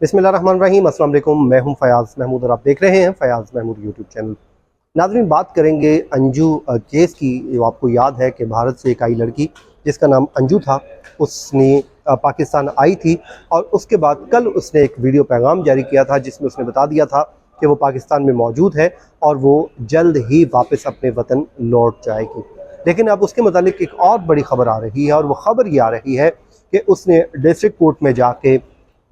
बिस्मिल्लाहिर्रहमानिर्रहीम। अस्सलाम वालेकुम। मैं हूं फयाज़ महमूद और आप देख रहे हैं फयाज़ महमूद यूट्यूब चैनल। नाज़रीन, बात करेंगे अंजू केस की। जो आपको याद है कि भारत से एक आई लड़की जिसका नाम अंजू था, उसने पाकिस्तान आई थी और उसके बाद कल उसने एक वीडियो पैगाम जारी किया था जिसमें उसने बता दिया था कि वो पाकिस्तान में मौजूद है और वो जल्द ही वापस अपने वतन लौट जाएगी। लेकिन अब उसके मुतालिक एक और बड़ी खबर आ रही है और वो खबर ये आ रही है कि उसने डिस्ट्रिक्ट कोर्ट में जाके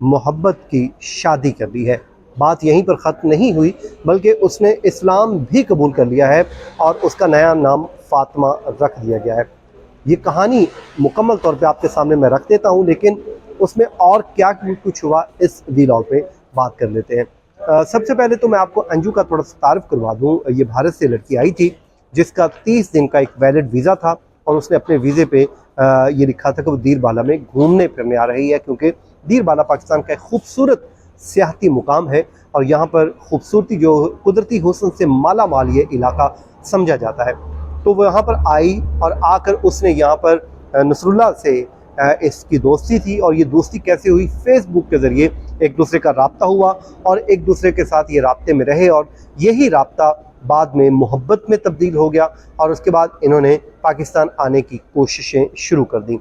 मोहब्बत की शादी कर ली है। बात यहीं पर ख़त्म नहीं हुई, बल्कि उसने इस्लाम भी कबूल कर लिया है और उसका नया नाम फ़ातिमा रख दिया गया है। ये कहानी मुकम्मल तौर पे आपके सामने मैं रख देता हूँ, लेकिन उसमें और क्या कुछ हुआ इस वीलॉग पे बात कर लेते हैं। सबसे पहले तो मैं आपको अंजू का थोड़ा सा तारुफ करवा दूँ। ये भारत से लड़की आई थी जिसका 30 दिन का एक वैलिड वीज़ा था और उसने अपने वीज़े पे ये लिखा था कि वो दीर बाला में घूमने फिरने आ रही है, क्योंकि दीर बाला पाकिस्तान का एक खूबसूरत सियाहती मुकाम है और यहाँ पर खूबसूरती जो कुदरती हुस्न से माला माल ये इलाका समझा जाता है। तो वो यहाँ पर आई और आकर उसने यहाँ पर नसरुल्लाह से इसकी दोस्ती थी और ये दोस्ती कैसे हुई, फेसबुक के ज़रिए एक दूसरे का राब्ता हुआ और एक दूसरे के साथ ये राब्ते में रहे और यही राब्ता बाद में मोहब्बत में तब्दील हो गया और उसके बाद इन्होंने पाकिस्तान आने की कोशिशें शुरू कर दी।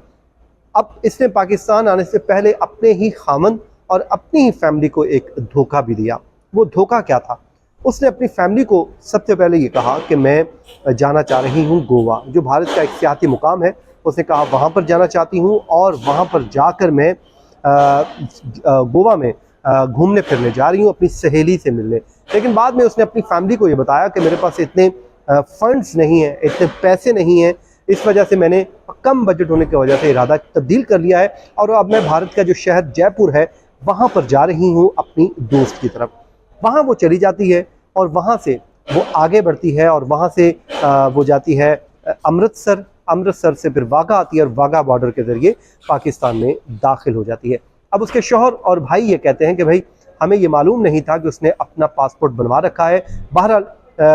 अब इसने पाकिस्तान आने से पहले अपने ही खामन और अपनी ही फैमिली को एक धोखा भी दिया। वो धोखा क्या था? उसने अपनी फैमिली को सबसे पहले ये कहा कि मैं जाना चाह रही हूँ गोवा, जो भारत का एक सियाती मुकाम है। उसने कहा वहाँ पर जाना चाहती हूँ और वहाँ पर जाकर मैं गोवा में घूमने फिरने जा रही हूँ अपनी सहेली से मिलने। लेकिन बाद में उसने अपनी फैमिली को ये बताया कि मेरे पास इतने फंड्स नहीं हैं, इतने पैसे नहीं हैं, इस वजह से मैंने कम बजट होने की वजह से इरादा तब्दील कर लिया है और अब मैं भारत का जो शहर जयपुर है वहाँ पर जा रही हूँ अपनी दोस्त की तरफ। वहाँ वो चली जाती है और वहाँ से वो आगे बढ़ती है और वहाँ से वो जाती है अमृतसर। अमृतसर से फिर वाघा आती है और वाघा बॉर्डर के ज़रिए पाकिस्तान में दाखिल हो जाती है। अब उसके शौहर और भाई ये कहते हैं कि भाई हमें ये मालूम नहीं था कि उसने अपना पासपोर्ट बनवा रखा है। बहरहाल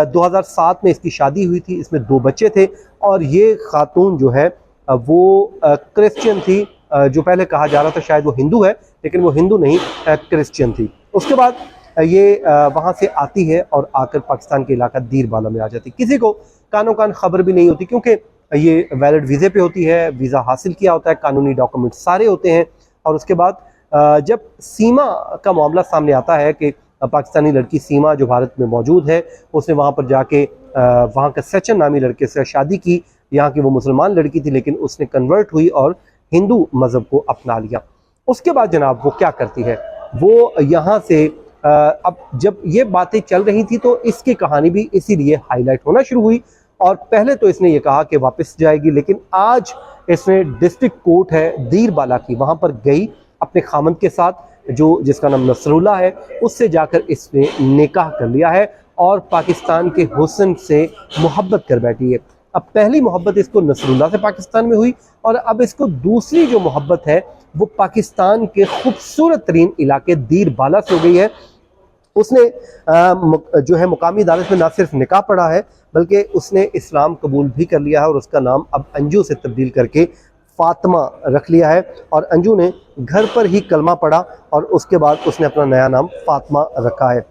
2007 में इसकी शादी हुई थी, इसमें 2 बच्चे थे और ये खातून जो है वो क्रिश्चियन थी। जो पहले कहा जा रहा था शायद वो हिंदू है, लेकिन वो हिंदू नहीं, क्रिश्चियन थी। उसके बाद ये वहाँ से आती है और आकर पाकिस्तान के इलाका दीर बाला में आ जाती। किसी को कानो कान खबर भी नहीं होती, क्योंकि ये वैलिड वीज़े पे होती है, वीज़ा हासिल किया होता है, कानूनी डॉक्यूमेंट सारे होते हैं। और उसके बाद जब सीमा का मामला सामने आता है कि पाकिस्तानी लड़की सीमा जो भारत में मौजूद है, उसने वहाँ पर जाके वहाँ का सचिन नामी लड़के से शादी की। यहाँ की वो मुसलमान लड़की थी, लेकिन उसने कन्वर्ट हुई और हिंदू मज़हब को अपना लिया। उसके बाद जनाब वो क्या करती है, वो यहाँ से अब जब ये बातें चल रही थी तो इसकी कहानी भी इसीलिए हाईलाइट होना शुरू हुई। और पहले तो इसने ये कहा कि वापस जाएगी, लेकिन आज इसने डिस्ट्रिक्ट कोर्ट है दीर बाला की, वहाँ पर गई अपने खामन के साथ, जो जिसका नाम नसरुल्लाह है, उससे जाकर इसने निकाह कर लिया है और पाकिस्तान के हुस्न से मोहब्बत कर बैठी है। अब पहली मोहब्बत इसको नसरुल्लाह से पाकिस्तान में हुई और अब इसको दूसरी जो मोहब्बत है वो पाकिस्तान के खूबसूरत तरीन इलाके दीर बाला से हो गई है। उसने जो है मुकामी अदालत में ना सिर्फ निकाह पढ़ा है, बल्कि उसने इस्लाम कबूल भी कर लिया है और उसका नाम अब अंजू से तब्दील करके फ़ातिमा रख लिया है। और अंजू ने घर पर ही कलमा पढ़ा और उसके बाद उसने अपना नया नाम फ़ातिमा रखा है।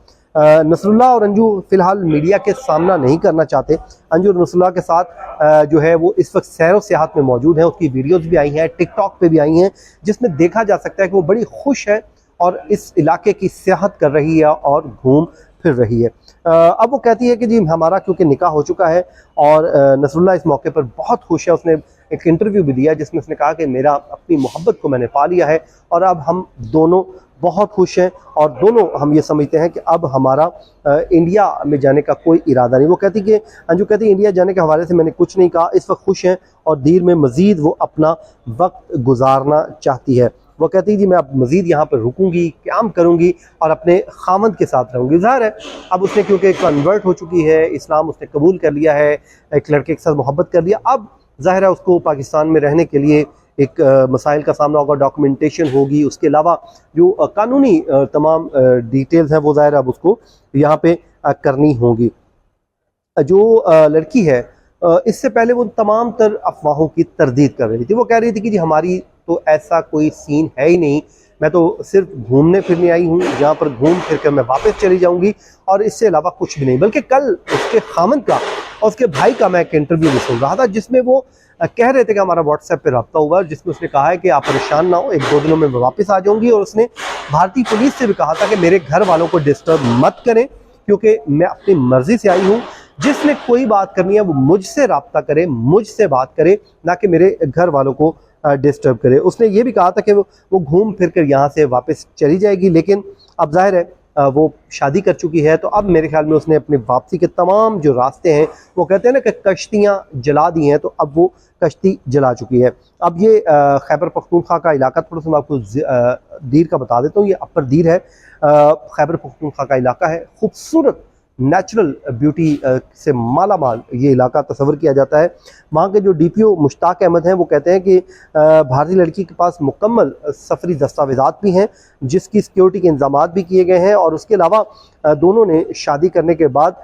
नसरुल्लाह और अंजू फ़िलहाल मीडिया के सामना नहीं करना चाहते। अंजू और नसरुल्लाह के साथ जो है वो इस वक्त सैर व सियाहत में मौजूद हैं। उसकी वीडियोज़ भी आई हैं, टिकटॉक पे भी आई हैं, जिसमें देखा जा सकता है कि वो बड़ी खुश है और इस इलाके की सियाहत कर रही है और घूम फिर रही है। अब वो कहती है कि जी हमारा क्योंकि निकाह हो चुका है और नसरुल्लाह इस मौके पर बहुत खुश है। उसने एक इंटरव्यू भी दिया जिसमें उसने कहा कि मेरा अपनी मोहब्बत को मैंने पा लिया है और अब हम दोनों बहुत खुश हैं और दोनों हम ये समझते हैं कि अब हमारा इंडिया में जाने का कोई इरादा नहीं। वो कहती कि अंजू कहती इंडिया जाने के हवाले से मैंने कुछ नहीं कहा, इस वक्त खुश हैं और दीर में मज़ीद वो अपना वक्त गुजारना चाहती है। वो कहती है जी मैं अब मज़ीद यहाँ पर रुकूंगी, क़याम करूँगी और अपने खामद के साथ रहूँगी। ज़ाहिर है अब उसने क्योंकि कन्वर्ट हो चुकी है, इस्लाम उसने कबूल कर लिया है, एक लड़के के साथ मोहब्बत कर लिया, अब ज़ाहिर है उसको पाकिस्तान में रहने के लिए एक मसाइल का सामना होगा, डॉक्यूमेंटेशन होगी, उसके अलावा जो कानूनी तमाम डिटेल्स हैं वो ज़ाहिर अब उसको यहाँ पे करनी होंगी। जो लड़की है इससे पहले वो तमाम तर अफवाहों की तरदीद कर रही थी। वो कह रही थी कि जी हमारी तो ऐसा कोई सीन है ही नहीं, मैं तो सिर्फ घूमने फिरने आई हूँ, जहाँ पर घूम फिर कर मैं वापस चली जाऊँगी और इससे अलावा कुछ भी नहीं। बल्कि कल उसके खामन का और उसके भाई का मैं एक इंटरव्यू भी सुन रहा था, जिसमें वो कह रहे थे कि हमारा व्हाट्सएप पे रब्ता हुआ, जिसमें उसने कहा है कि आप परेशान ना हो, 1-2 दिनों में मैं वापस आ जाऊँगी। और उसने भारतीय पुलिस से भी कहा था कि मेरे घर वालों को डिस्टर्ब मत करें, क्योंकि मैं अपनी मर्जी से आई हूँ। जिसने कोई बात करनी है वो मुझसे रब्ता करे, मुझसे बात करे, ना कि मेरे घर वालों को डिस्टर्ब करे। उसने ये भी कहा था कि वो घूम फिर कर यहाँ से वापस चली जाएगी, लेकिन अब जाहिर है वो शादी कर चुकी है, तो अब मेरे ख्याल में उसने अपने वापसी के तमाम जो रास्ते हैं, वो कहते हैं ना कि कश्तियाँ जला दी हैं, तो अब वो कश्ती जला चुकी है। अब ये खैबर पख्तूनख्वा का इलाका, थोड़ा सा मैं आपको दीर का बता देता हूँ। ये अपर दीर है, खैबर पख्तूनख्वा का इलाका है। खूबसूरत नेचुरल ब्यूटी से माला माल ये इलाका तस्वर किया जाता है। वहाँ के जो डीपीओ मुश्ताक अहमद हैं, वो कहते हैं कि भारतीय लड़की के पास मुकम्मल सफरी दस्तावेज़ात भी हैं, जिसकी सिक्योरिटी के इंतजाम भी किए गए हैं। और उसके अलावा दोनों ने शादी करने के बाद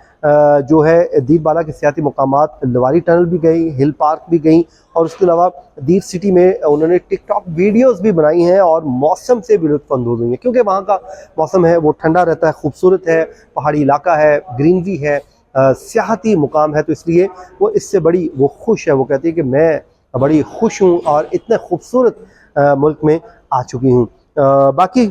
जो है दीरबाला के सियाती मकामात, लवारी टनल भी गई, हिल पार्क भी गई, और उसके अलावा दीर सिटी में उन्होंने टिकटॉक वीडियोस भी बनाई हैं और मौसम से भी लुत्फ़अंदोज़ हुई हैं, क्योंकि वहाँ का मौसम है वो ठंडा रहता है, खूबसूरत है, पहाड़ी इलाका है, ग्रीनरी है, सियाहती मुकाम है, तो इसलिए वो इससे बड़ी वो खुश है। वो कहती है कि मैं बड़ी खुश हूँ और इतने खूबसूरत मुल्क में आ चुकी हूँ। बाकी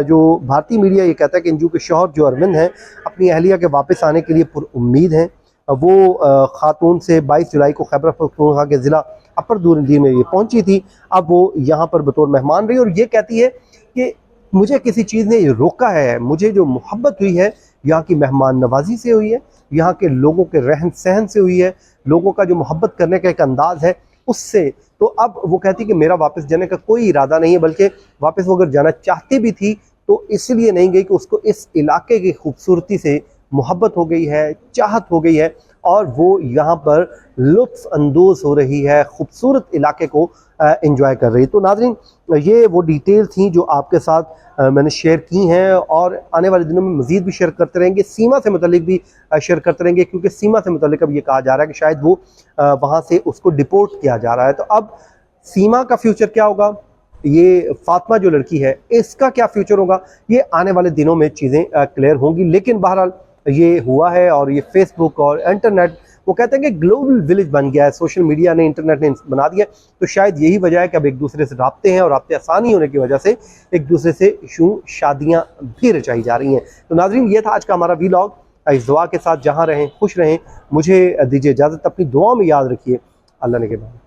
जो भारतीय मीडिया ये कहता है कि अंजू के शौहर जो अरविंद हैं, अपनी अहलिया के वापस आने के लिए पुरुम्मीद हैं। वो खातून से 22 जुलाई को खैबर पख्तूनख्वा के ज़िला अपर दूरदीर में ये पहुंची थी। अब वो यहाँ पर बतौर मेहमान रही और ये कहती है कि मुझे किसी चीज़ ने रोका है, मुझे जो मोहब्बत हुई है यहाँ की मेहमान नवाजी से हुई है, यहाँ के लोगों के रहन सहन से हुई है, लोगों का जो मोहब्बत करने का एक अंदाज़ है उससे। तो अब वो कहती है कि मेरा वापस जाने का कोई इरादा नहीं है, बल्कि वापस वो अगर जाना चाहती भी थी तो इसलिए नहीं गई कि उसको इस इलाके की खूबसूरती से मोहब्बत हो गई है, चाहत हो गई है, और वो यहाँ पर लुत्फ़ अंदोज़ हो रही है, खूबसूरत इलाके को एंजॉय कर रही है। तो नाज़रीन, ये वो डिटेल थी जो आपके साथ मैंने शेयर की हैं, और आने वाले दिनों में मज़ीद भी शेयर करते रहेंगे। सीमा से मुतल्लिक भी शेयर करते रहेंगे, क्योंकि सीमा से मुतल्लिक अब ये कहा जा रहा है कि शायद वो वहाँ से उसको डिपोर्ट किया जा रहा है। तो अब सीमा का फ्यूचर क्या होगा, ये फातिमा जो लड़की है इसका क्या फ्यूचर होगा, ये आने वाले दिनों में चीज़ें क्लियर होंगी। लेकिन बहरहाल ये हुआ है, और ये फेसबुक और इंटरनेट, वो कहते हैं कि ग्लोबल विलेज बन गया है, सोशल मीडिया ने, इंटरनेट ने बना दिया। तो शायद यही वजह है कि अब एक दूसरे से राब्ते हैं, और राब्ते आसानी होने की वजह से एक दूसरे से शादियां भी रचाई जा रही हैं। तो नाज़रीन, ये था आज का हमारा व्लॉग। इस दुआ के साथ जहां रहें खुश रहें। मुझे दीजिए इजाज़त, अपनी दुआ में याद रखिए। अल्लाह ने के बाद।